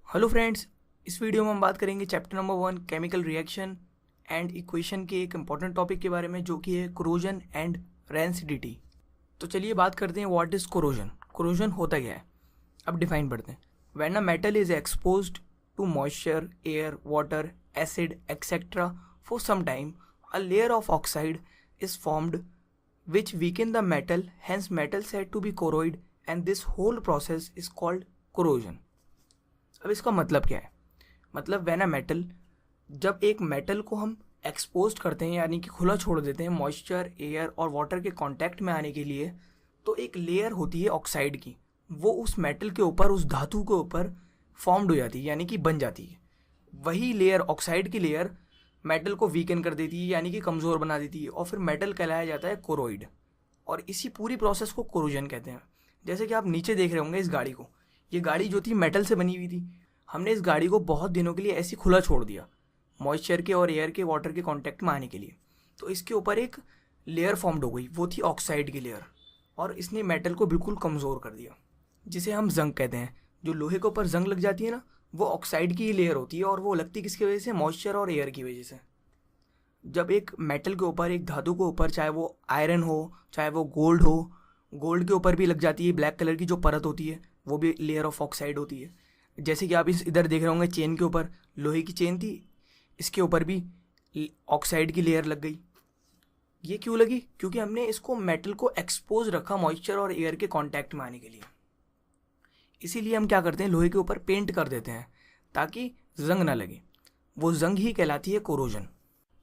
Hello friends, इस video में हम बात करेंगे chapter number 1 chemical reaction and equation के एक इंपॉर्टेंट टॉपिक के बारे में जो कि है कोरोजन एंड रेंसिडिटी। तो चलिए बात करते हैं व्हाट इज़ कोरोजन। कोरोजन होता क्या है, अब डिफाइन पढ़ते हैं। When a metal is exposed to moisture, air, water, acid etcetera for some time, a layer of oxide is formed which weaken the metal, hence metal said to be corroid, and this whole process is called corrosion. अब इसका मतलब क्या है? मतलब when a metal, जब एक metal को हम एक्सपोज करते हैं यानी कि खुला छोड़ देते हैं मॉइस्चर, एयर और वाटर के कांटेक्ट में आने के लिए, तो एक लेयर होती है ऑक्साइड की, वो उस मेटल के ऊपर, उस धातु के ऊपर फॉर्म्ड हो जाती है यानी कि बन जाती है। वही लेयर, ऑक्साइड की लेयर, मेटल को वीकन कर देती है यानी कि कमज़ोर बना देती है और फिर मेटल कहलाया जाता है कोरोइड। और इसी पूरी प्रोसेस को कोरोजन कहते हैं। जैसे कि आप नीचे देख रहे होंगे इस गाड़ी को, ये गाड़ी जो थी मेटल से बनी हुई थी। हमने इस गाड़ी को बहुत दिनों के लिए ऐसे खुला छोड़ दिया मॉइस्चर के और एयर के, वाटर के कांटेक्ट में आने के लिए, तो इसके ऊपर एक लेयर फॉर्म्ड हो गई, वो थी ऑक्साइड की लेयर, और इसने मेटल को बिल्कुल कमज़ोर कर दिया, जिसे हम जंग कहते हैं। जो लोहे के ऊपर जंग लग जाती है ना, वो ऑक्साइड की लेयर होती है और वो लगती किसकी वजह से? मॉइस्चर और एयर की वजह से। जब एक मेटल के ऊपर, एक धातु के ऊपर, चाहे वो आयरन हो, चाहे वो गोल्ड हो, गोल्ड के ऊपर भी लग जाती है ब्लैक कलर की जो परत होती है, वो भी लेयर ऑफ ऑक्साइड होती है। जैसे कि आप इधर देख रहे होंगे, चेन के ऊपर लोहे की चेन थी, इसके ऊपर भी ऑक्साइड की लेयर लग गई। ये क्यों लगी? क्योंकि हमने इसको, मेटल को एक्सपोज रखा मॉइस्चर और एयर के कांटेक्ट में आने के लिए। इसीलिए हम क्या करते हैं, लोहे के ऊपर पेंट कर देते हैं ताकि जंग ना लगे। वो जंग ही कहलाती है कोरोजन।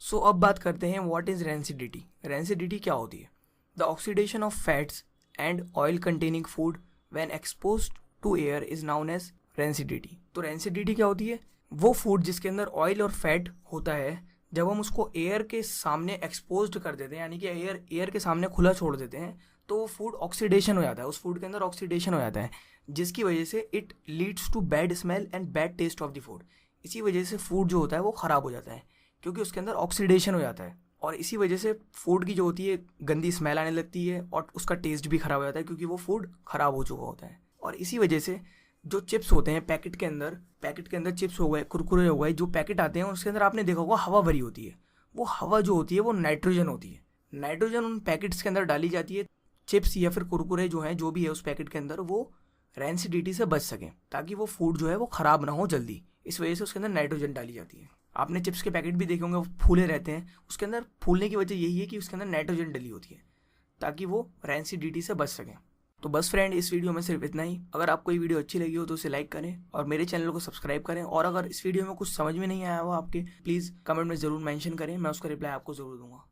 सो अब बात करते हैं व्हाट इज रेंसिडिटी। रेंसिडिटी क्या होती है? The oxidation of fats and oil containing food when exposed to air is known as rancidity. तो रेंसिडिटी क्या होती है? वो फूड जिसके अंदर ऑयल और फैट होता है, जब हम उसको एयर के सामने एक्सपोज्ड कर देते हैं यानी कि एयर के सामने खुला छोड़ देते हैं, तो वो फूड ऑक्सीडेशन हो जाता है, उस फूड के अंदर ऑक्सीडेशन हो जाता है, जिसकी वजह से it leads to bad smell and bad taste of the food. इसी वजह से फूड जो होता है वो ख़राब हो जाता है, क्योंकि उसके अंदर ऑक्सीडेशन हो जाता है, और इसी वजह से फूड की जो होती है गंदी स्मेल आने लगती है और उसका टेस्ट भी ख़राब हो जाता है, क्योंकि वो फूड ख़राब हो चुका होता है। और इसी वजह से जो चिप्स होते हैं पैकेट के अंदर चिप्स हो गए, कुरकुरे हो गए, जो पैकेट आते हैं उसके अंदर आपने देखा होगा हवा भरी होती है। वो हवा जो होती है वो नाइट्रोजन होती है। नाइट्रोजन उन पैकेट्स के अंदर डाली जाती है, चिप्स या फिर कुरकुरे जो हैं, जो भी है उस पैकेट के अंदर, वो रेंसिडिटी से बच सकें, ताकि वो फूड जो है वो ख़राब ना हो जल्दी। इस वजह से उसके अंदर नाइट्रोजन डाली जाती है। आपने चिप्स के पैकेट भी देखे होंगे, वो फूले रहते हैं, उसके अंदर फूलने की वजह यही है कि उसके अंदर नाइट्रोजन डली होती है, ताकि वो रेंसिडिटी से बच सकें। तो बस फ्रेंड, इस वीडियो में सिर्फ इतना ही। अगर आपको ये वीडियो अच्छी लगी हो तो उसे लाइक करें और मेरे चैनल को सब्सक्राइब करें। और अगर इस वीडियो में कुछ समझ में नहीं आया हो आपके, प्लीज़ कमेंट में ज़रूर मेंशन करें, मैं उसका रिप्लाई आपको ज़रूर दूंगा।